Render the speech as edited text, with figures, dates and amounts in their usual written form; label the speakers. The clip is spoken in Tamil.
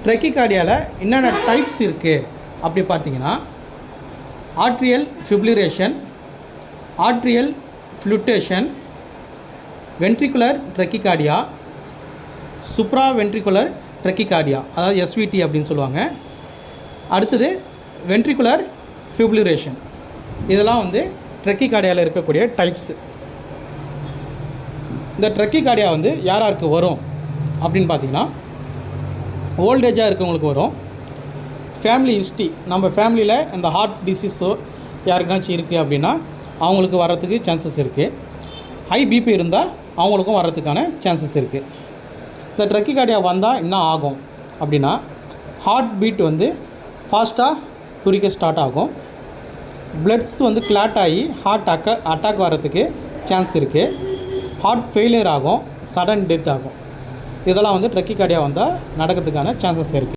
Speaker 1: ட்ரெக்கிகார்டியாவில் என்னென்ன டைப்ஸ் இருக்குது அப்படி பார்த்தீங்கன்னா atrial fibrillation, atrial flutter, ventricular tachycardia, supra ventricular tachycardia, அதாவது எஸ்விடி அப்படின்னு சொல்லுவாங்க. அடுத்தது வென்ட்ரிகுலர் ஃபிப்ரிலேஷன். இதெல்லாம் வந்து ட்ரெக்கிகார்டியாவில் இருக்கக்கூடிய டைப்ஸு. இந்த ட்ரெக்கிகார்டியா வந்து யார் யாருக்கு வரும் அப்படின்னு பார்த்தீங்கன்னா, ஓல்டேஜாக இருக்கவங்களுக்கு வரும். ஃபேமிலி ஹிஸ்ட்ரி, நம்ம ஃபேமிலியில் இந்த ஹார்ட் டிசீஸோ யாருக்குனாச்சும் இருக்குது அப்படின்னா அவங்களுக்கு வர்றதுக்கு சான்சஸ் இருக்குது. ஹை பிபி இருந்தால் அவங்களுக்கும் வர்றதுக்கான சான்சஸ் இருக்குது. இந்த ட்ரெக்கிகார்டியா வந்தால் என்ன ஆகும் அப்படின்னா, ஹார்ட் பீட் வந்து ஃபாஸ்ட்டாக துடிக்க ஸ்டார்ட் ஆகும். பிளட்ஸ் வந்து கிளாட் ஆகி ஹார்ட் அட்டாக் வர்றதுக்கு சான்ஸ் இருக்குது. ஹார்ட் ஃபெயிலியர் ஆகும், சடன் டெத் ஆகும். இதெல்லாம் வந்து ட்ரெக்கிகார்டியா வந்தால் நடக்கிறதுக்கான சான்சஸ் இருக்குது.